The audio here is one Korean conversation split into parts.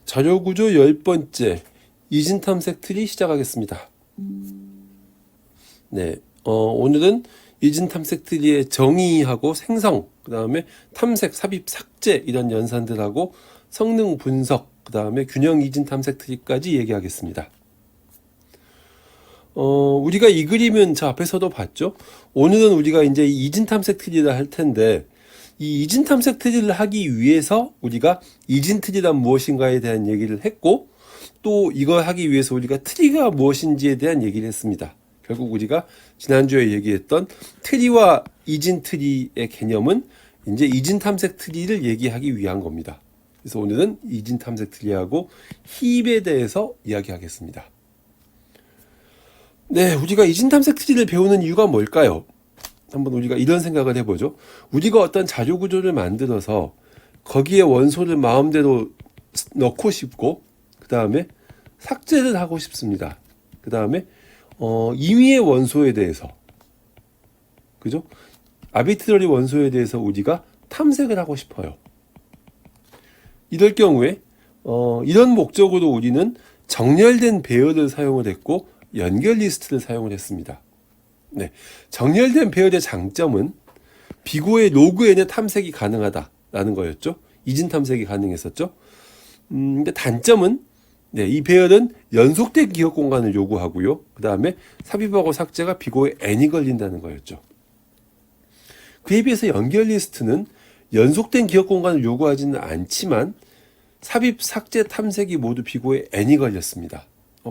자료구조 10번째 이진탐색 트리 시작하겠습니다. 오늘은 이진탐색 트리의 정의하고 생성, 그 다음에 탐색, 삽입, 삭제 이런 연산들하고 성능 분석, 그 다음에 균형 이진탐색 트리까지 얘기하겠습니다. 우리가 이 그림은 저 앞에서도 봤죠. 오늘은 우리가 이제 이 이진탐색 트리를 할 텐데, 이 이진탐색 트리를 하기 위해서 우리가 이진트리란 무엇인가에 대한 얘기를 했고, 또 이걸 하기 위해서 우리가 트리가 무엇인지에 대한 얘기를 했습니다. 결국 우리가 지난주에 얘기했던 트리와 이진트리의 개념은 이제 이진탐색 트리를 얘기하기 위한 겁니다. 그래서 오늘은 이진탐색 트리하고 힙에 대해서 이야기하겠습니다. 우리가 이진탐색 트리를 배우는 이유가 뭘까요? 한번 우리가 이런 생각을 해보죠. 우리가 어떤 자료 구조를 만들어서 거기에 원소를 마음대로 넣고 싶고, 그 다음에 삭제를 하고 싶습니다. 그 다음에 임의의 원소에 대해서, 그죠? 아비트러리 원소에 대해서 우리가 탐색을 하고 싶어요. 이럴 경우에 이런 목적으로 우리는 정렬된 배열을 사용을 했고 연결 리스트를 사용을 했습니다. 정렬된 배열의 장점은 비고의 로그n의 탐색이 가능하다라는 거였죠. 이진 탐색이 가능했었죠. 근데 단점은 이 배열은 연속된 기억 공간을 요구하고요. 그 다음에 삽입하고 삭제가 비고에 n이 걸린다는 거였죠. 그에 비해서 연결 리스트는 연속된 기억 공간을 요구하지는 않지만 삽입, 삭제, 탐색이 모두 비고에 n이 걸렸습니다.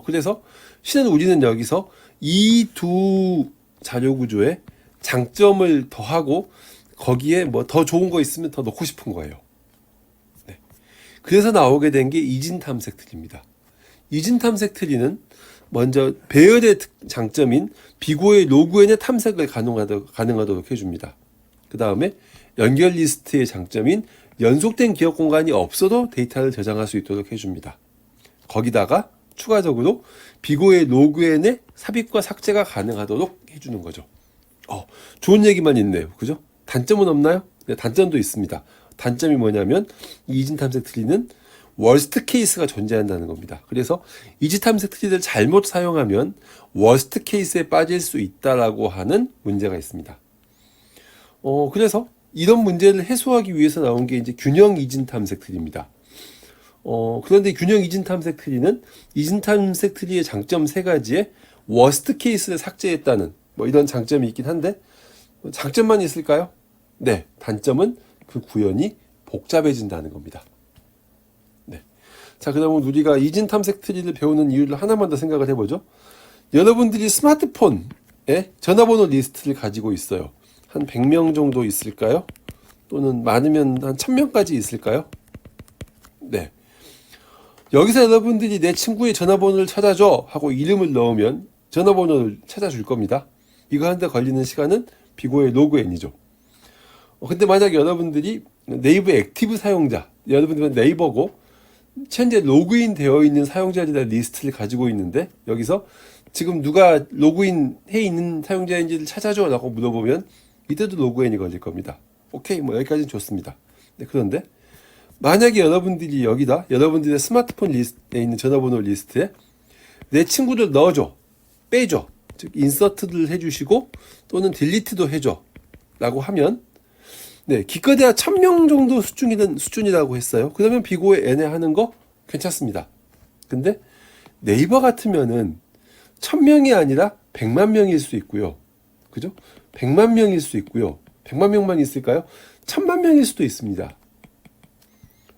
그래서 실은 우리는 여기서 이 두 자료 구조에 장점을 더하고 거기에 뭐 더 좋은 거 있으면 더 넣고 싶은 거예요. 그래서 나오게 된 게 이진 탐색 트리입니다. 이진 탐색 트리는 먼저 배열의 장점인 비고의 로그n의 탐색을 가능하도록 해줍니다. 그 다음에 연결 리스트의 장점인 연속된 기억 공간이 없어도 데이터를 저장할 수 있도록 해줍니다. 거기다가 추가적으로 비고의 로그n의 삽입과 삭제가 가능하도록 해주는 거죠. 좋은 얘기만 있네요. 그죠? 단점은 없나요? 네, 단점도 있습니다. 단점이 뭐냐면 이 이진 탐색 트리는 월스트 케이스가 존재한다는 겁니다. 그래서 이진 탐색 트리를 잘못 사용하면 월스트 케이스에 빠질 수 있다라고 하는 문제가 있습니다. 그래서 이런 문제를 해소하기 위해서 나온 게 이제 균형 이진 탐색 트리입니다. 그런데 균형 이진 탐색 트리는 이진 탐색 트리의 장점 3가지에 워스트 케이스를 삭제했다는 이런 장점이 있긴 한데 장점만 있을까요? 단점은 그 구현이 복잡해진다는 겁니다. 자, 그러면 우리가 이진 탐색 트리를 배우는 이유를 하나만 더 생각을 해보죠. 여러분들이 스마트폰에 전화번호 리스트를 가지고 있어요. 한 100명 정도 있을까요? 또는 많으면 한 1000명까지 있을까요? 여기서 여러분들이 내 친구의 전화번호를 찾아줘 하고 이름을 넣으면 전화번호를 찾아줄 겁니다. 이거 하는데 걸리는 시간은 비고의 로그n이죠. 근데 만약에 여러분들이 네이버 액티브 사용자, 여러분들은 네이버고 현재 로그인 되어 있는 사용자들의 리스트를 가지고 있는데 여기서 지금 누가 로그인 해 있는 사용자인지를 찾아줘 라고 물어보면 이때도 로그n이 걸릴 겁니다. 오케이, 여기까지는 좋습니다. 그런데 만약에 여러분들이 여기다 여러분들의 스마트폰 리스트에 있는 전화번호 리스트에 내 친구를 넣어줘, 빼줘, 즉 인서트를 해주시고 또는 딜리트도 해줘 라고 하면 기껏해야 1000명 정도 수준이라고 했어요. 그러면 비고의 n에 하는 거 괜찮습니다. 근데 네이버 같으면은 1000명이 아니라 100만 명일 수 있고요. 그죠? 100만 명일 수 있고요. 100만 명만 있을까요? 1000만 명일 수도 있습니다.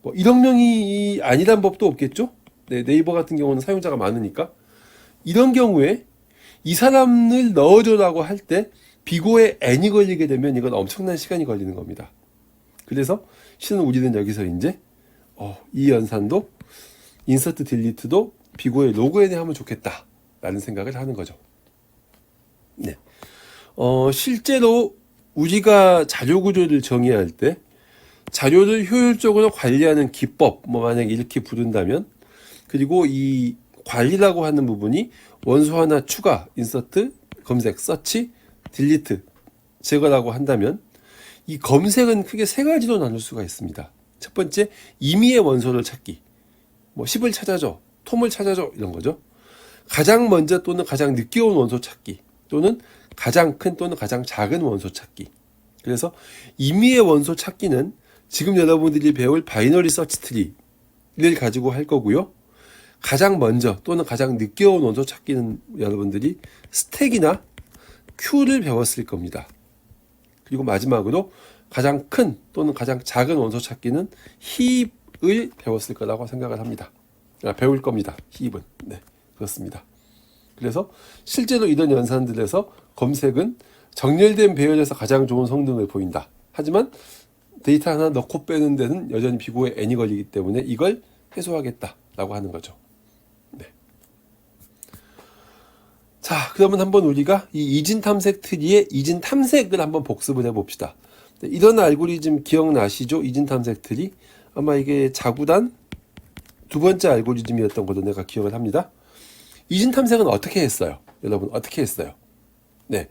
1억 명이 아니란 법도 없겠죠? 네이버 같은 경우는 사용자가 많으니까. 이런 경우에 이 사람을 넣어줘라고 할 때 비고에 n이 걸리게 되면 이건 엄청난 시간이 걸리는 겁니다. 그래서 실은 우리는 여기서 이제 이 연산도 인서트 딜리트도 비고의 로그n에 하면 좋겠다 라는 생각을 하는 거죠. 실제로 우리가 자료 구조를 정의할 때 자료를 효율적으로 관리하는 기법, 만약에 이렇게 부른다면, 그리고 이 관리라고 하는 부분이 원소 하나 추가, 인서트, 검색, 서치, 딜리트, 제거라고 한다면 이 검색은 크게 3가지로 나눌 수가 있습니다. 첫 번째, 임의의 원소를 찾기. 뭐 10을 찾아줘, 톰을 찾아줘 이런 거죠. 가장 먼저 또는 가장 늦게 온 원소 찾기, 또는 가장 큰 또는 가장 작은 원소 찾기. 그래서 임의의 원소 찾기는 지금 여러분들이 배울 바이너리 서치 트리를 가지고 할 거고요. 가장 먼저 또는 가장 늦게 온 원소 찾기는 여러분들이 스택이나 큐를 배웠을 겁니다. 그리고 마지막으로 가장 큰 또는 가장 작은 원소 찾기는 힙을 배웠을 거라고 생각을 합니다. 배울 겁니다. 힙은. 네, 그렇습니다. 그래서 실제로 이런 연산들에서 검색은 정렬된 배열에서 가장 좋은 성능을 보인다. 하지만 데이터 하나 넣고 빼는 데는 여전히 비고에 n이 걸리기 때문에 이걸 해소하겠다라고 하는 거죠. 네. 자, 그러면 한번 우리가 이 이진 탐색 트리의 이진 탐색을 한번 복습을 해봅시다. 네, 이런 알고리즘 기억나시죠? 이진 탐색 트리. 아마 이게 자구단 두 번째 알고리즘이었던 걸로 내가 기억을 합니다. 이진 탐색은 어떻게 했어요? 여러분, 어떻게 했어요? 네.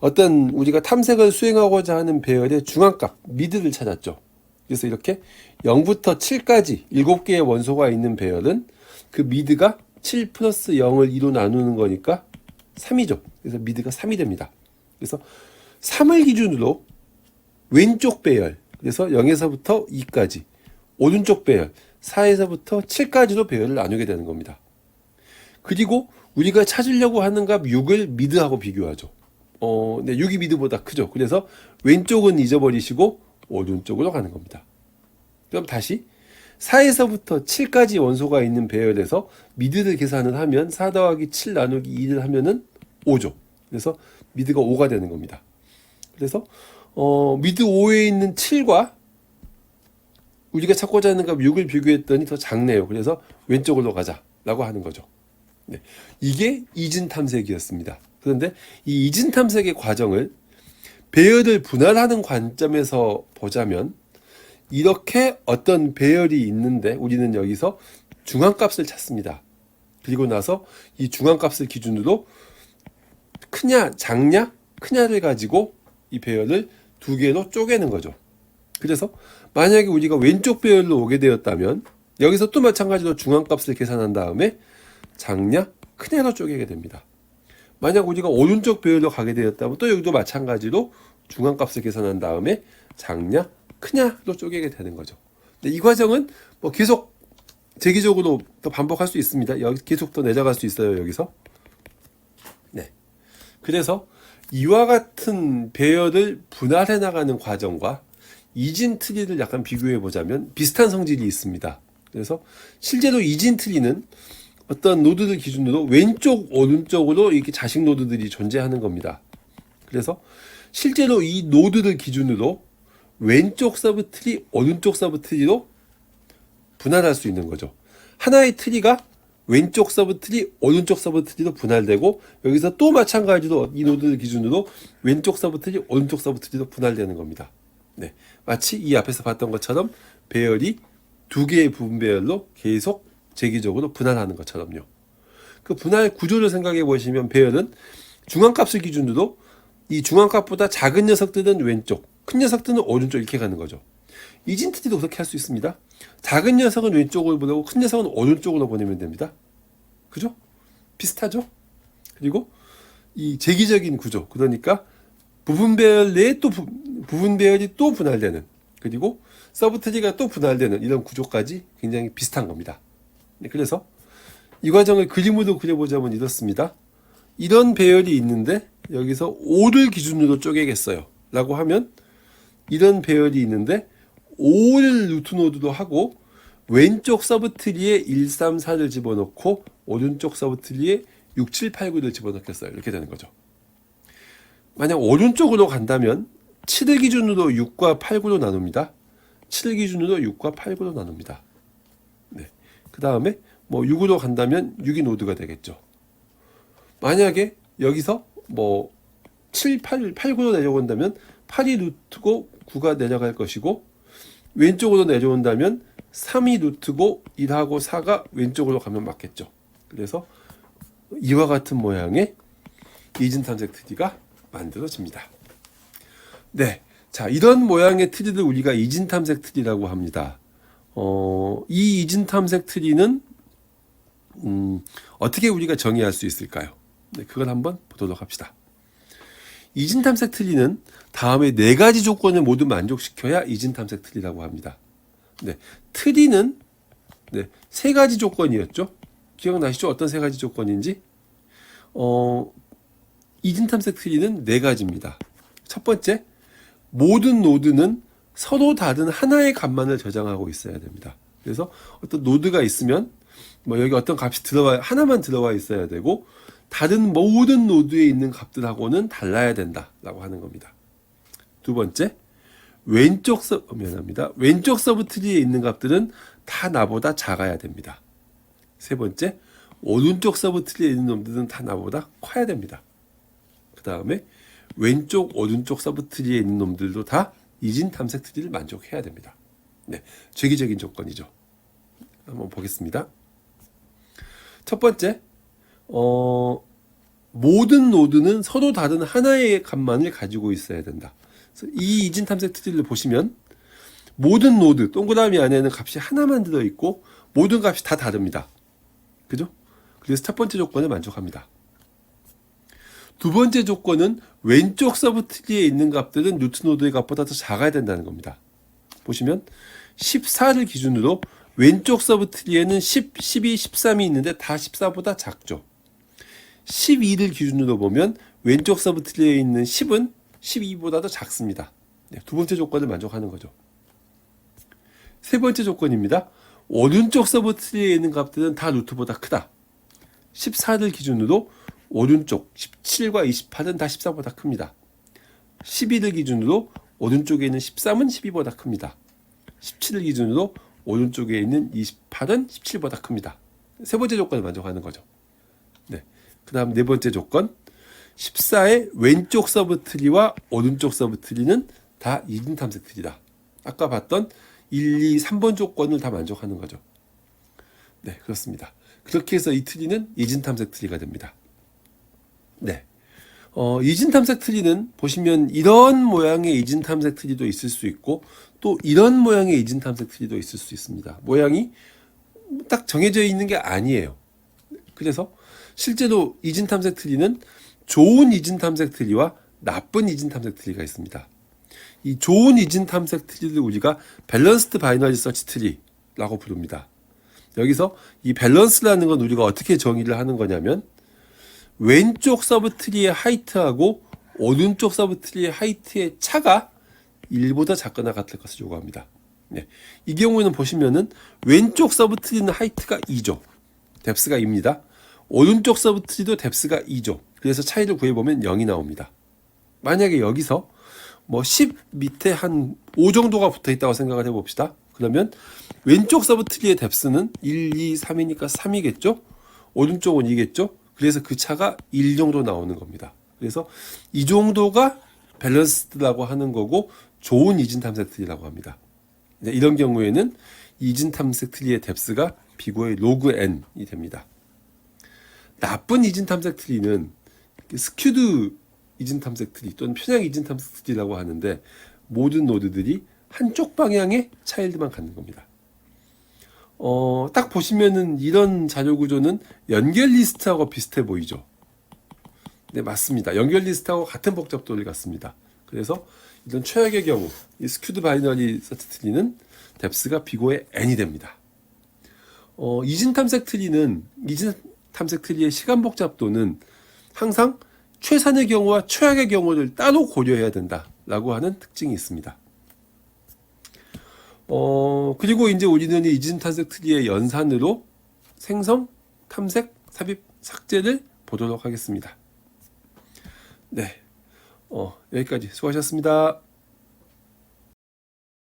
어떤 우리가 탐색을 수행하고자 하는 배열의 중앙값, 미드를 찾았죠. 그래서 이렇게 0부터 7까지 7개의 원소가 있는 배열은 그 미드가 7 플러스 0을 2로 나누는 거니까 3이죠. 그래서 미드가 3이 됩니다. 그래서 3을 기준으로 왼쪽 배열, 그래서 0에서부터 2까지, 오른쪽 배열, 4에서부터 7까지로 배열을 나누게 되는 겁니다. 그리고 우리가 찾으려고 하는 값 6을 미드하고 비교하죠. 네, 6이 미드보다 크죠. 그래서 왼쪽은 잊어버리시고 오른쪽으로 가는 겁니다. 그럼 다시 4에서부터 7까지 원소가 있는 배열에서 미드를 계산을 하면 4 더하기 7 나누기 2를 하면은 5죠. 그래서 미드가 5가 되는 겁니다. 그래서 미드 5에 있는 7과 우리가 찾고자 하는 값 6을 비교했더니 더 작네요. 그래서 왼쪽으로 가자라고 하는 거죠. 네, 이게 이진 탐색이었습니다. 그런데 이 이진 탐색의 과정을 배열을 분할하는 관점에서 보자면 이렇게 어떤 배열이 있는데 우리는 여기서 중앙값을 찾습니다. 그리고 나서 이 중앙값을 기준으로 크냐 작냐 크냐를 가지고 이 배열을 두 개로 쪼개는 거죠. 그래서 만약에 우리가 왼쪽 배열로 오게 되었다면 여기서 또 마찬가지로 중앙값을 계산한 다음에 작냐 크냐로 쪼개게 됩니다. 만약 우리가 오른쪽 배열로 가게 되었다면 또 여기도 마찬가지로 중앙값을 계산한 다음에 작냐 크냐로 쪼개게 되는 거죠. 근데 이 과정은 뭐 계속 재기적으로 또 반복할 수 있습니다. 여기 계속 더 내려갈 수 있어요. 여기서. 네. 그래서 이와 같은 배열을 분할해 나가는 과정과 이진 트리를 약간 비교해 보자면 비슷한 성질이 있습니다. 그래서 실제로 이진 트리는 어떤 노드를 기준으로 왼쪽, 오른쪽으로 이렇게 자식 노드들이 존재하는 겁니다. 그래서 실제로 이 노드를 기준으로 왼쪽 서브 트리, 오른쪽 서브 트리로 분할할 수 있는 거죠. 하나의 트리가 왼쪽 서브 트리, 오른쪽 서브 트리로 분할되고 여기서 또 마찬가지로 이 노드를 기준으로 왼쪽 서브 트리, 오른쪽 서브 트리로 분할되는 겁니다. 네, 마치 이 앞에서 봤던 것처럼 배열이 두 개의 부분 배열로 계속 재기적으로 분할하는 것처럼요. 그 분할 구조를 생각해 보시면 배열은 중앙값을 기준으로 이 중앙값보다 작은 녀석들은 왼쪽, 큰 녀석들은 오른쪽 이렇게 가는 거죠. 이진 트리도 그렇게 할 수 있습니다. 작은 녀석은 왼쪽으로 보내고 큰 녀석은 오른쪽으로 보내면 됩니다. 그죠? 비슷하죠? 그리고 이 재기적인 구조, 그러니까 부분 배열 내에 또 부분 배열이 또 분할되는, 그리고 서브 트리가 또 분할되는 이런 구조까지 굉장히 비슷한 겁니다. 네, 그래서 이 과정을 그림으로 그려보자면 이렇습니다. 이런 배열이 있는데 여기서 5를 기준으로 쪼개겠어요 라고 하면 이런 배열이 있는데 5를 루트 노드로 하고 왼쪽 서브트리에 1, 3, 4를 집어넣고 오른쪽 서브트리에 6, 7, 8, 9를 집어넣겠어요. 이렇게 되는 거죠. 만약 오른쪽으로 간다면 7을 기준으로 6과 8, 9로 나눕니다. 7을 기준으로 6과 8, 9로 나눕니다. 네. 그 다음에 뭐 6으로 간다면 6이 노드가 되겠죠. 만약에 여기서 뭐 7, 8, 9로 내려온다면 8이 루트고 9가 내려갈 것이고 왼쪽으로 내려온다면 3이 루트고 1하고 4가 왼쪽으로 가면 맞겠죠. 그래서 이와 같은 모양의 이진 탐색 트리가 만들어집니다. 네, 자 이런 모양의 트리를 우리가 이진 탐색 트리라고 합니다. 이 이진 탐색 트리는 어떻게 우리가 정의할 수 있을까요? 네, 그걸 한번 보도록 합시다. 이진 탐색 트리는 다음에 네 가지 조건을 모두 만족시켜야 이진 탐색 트리라고 합니다. 네, 트리는 세 가지 조건이었죠. 기억나시죠? 어떤 세 가지 조건인지? 이진 탐색 트리는 네 가지입니다. 첫 번째, 모든 노드는 서로 다른 하나의 값만을 저장하고 있어야 됩니다. 그래서 어떤 노드가 있으면 여기 어떤 값이 하나만 들어와 있어야 되고 다른 모든 노드에 있는 값들하고는 달라야 된다라고 하는 겁니다. 두 번째, 왼쪽 서브트리에 있는 값들은 다 나보다 작아야 됩니다. 세 번째, 오른쪽 서브트리에 있는 놈들은 다 나보다 커야 됩니다. 그 다음에 왼쪽, 오른쪽 서브트리에 있는 놈들도 다 이진 탐색 트리를 만족해야 됩니다. 네, 주기적인 조건이죠. 한번 보겠습니다. 첫 번째, 모든 노드는 서로 다른 하나의 값만을 가지고 있어야 된다. 그래서 이 이진 탐색 트리를 보시면 모든 노드, 동그라미 안에는 값이 하나만 들어있고 모든 값이 다 다릅니다. 그죠? 그래서 첫 번째 조건을 만족합니다. 두 번째 조건은 왼쪽 서브트리에 있는 값들은 루트 노드의 값보다 더 작아야 된다는 겁니다. 보시면 14를 기준으로 왼쪽 서브트리에는 10, 12, 13이 있는데 다 14보다 작죠. 12를 기준으로 보면 왼쪽 서브트리에 있는 10은 12보다 더 작습니다. 네, 두 번째 조건을 만족하는 거죠. 세 번째 조건입니다. 오른쪽 서브트리에 있는 값들은 다 루트보다 크다. 14를 기준으로 오른쪽 17과 28은 다 14보다 큽니다. 12를 기준으로 오른쪽에 있는 13은 12보다 큽니다. 17을 기준으로 오른쪽에 있는 28은 17보다 큽니다. 세 번째 조건을 만족하는 거죠. 네. 그 다음 네 번째 조건, 14의 왼쪽 서브트리와 오른쪽 서브트리는 다 이진 탐색 트리다. 아까 봤던 1, 2, 3번 조건을 다 만족하는 거죠. 네, 그렇습니다. 그렇게 해서 이 트리는 이진 탐색 트리가 됩니다. 네. 이진 탐색 트리는 보시면 이런 모양의 이진 탐색 트리도 있을 수 있고 또 이런 모양의 이진 탐색 트리도 있을 수 있습니다. 모양이 딱 정해져 있는 게 아니에요. 그래서 실제로 이진 탐색 트리는 좋은 이진 탐색 트리와 나쁜 이진 탐색 트리가 있습니다. 이 좋은 이진 탐색 트리를 우리가 밸런스드 바이너리 서치 트리라고 부릅니다. 여기서 이 밸런스라는 건 우리가 어떻게 정의를 하는 거냐면 왼쪽 서브트리의 하이트하고 오른쪽 서브트리의 하이트의 차가 1보다 작거나 같을 것을 요구합니다. 네. 이 경우에는 보시면은 왼쪽 서브트리는 하이트가 2죠. 뎁스가 2입니다. 오른쪽 서브트리도 뎁스가 2죠. 그래서 차이를 구해보면 0이 나옵니다. 만약에 여기서 10 밑에 한 5 정도가 붙어 있다고 생각을 해봅시다. 그러면 왼쪽 서브트리의 뎁스는 1, 2, 3이니까 3이겠죠? 오른쪽은 2겠죠? 그래서 그 차가 1 정도 나오는 겁니다. 그래서 이 정도가 밸런스드라고 하는 거고 좋은 이진 탐색 트리라고 합니다. 이런 경우에는 이진 탐색 트리의 뎁스가 비고의 로그 n이 됩니다. 나쁜 이진 탐색 트리는 스큐드 이진 탐색 트리 또는 편향 이진 탐색 트리라고 하는데 모든 노드들이 한쪽 방향의 차일드만 갖는 겁니다. 딱 보시면은 이런 자료 구조는 연결 리스트하고 비슷해 보이죠? 네, 맞습니다. 연결 리스트하고 같은 복잡도를 갖습니다. 그래서 이런 최악의 경우, 이 스큐드 바이너리 서치 트리는 뎁스가 비고의 n이 됩니다. 이진 탐색 트리는, 이진 탐색 트리의 시간 복잡도는 항상 최선의 경우와 최악의 경우를 따로 고려해야 된다라고 하는 특징이 있습니다. 그리고 이제 우리는 이 이진 탐색 트리의 연산으로 생성, 탐색, 삽입, 삭제를 보도록 하겠습니다. 네. 여기까지 수고하셨습니다.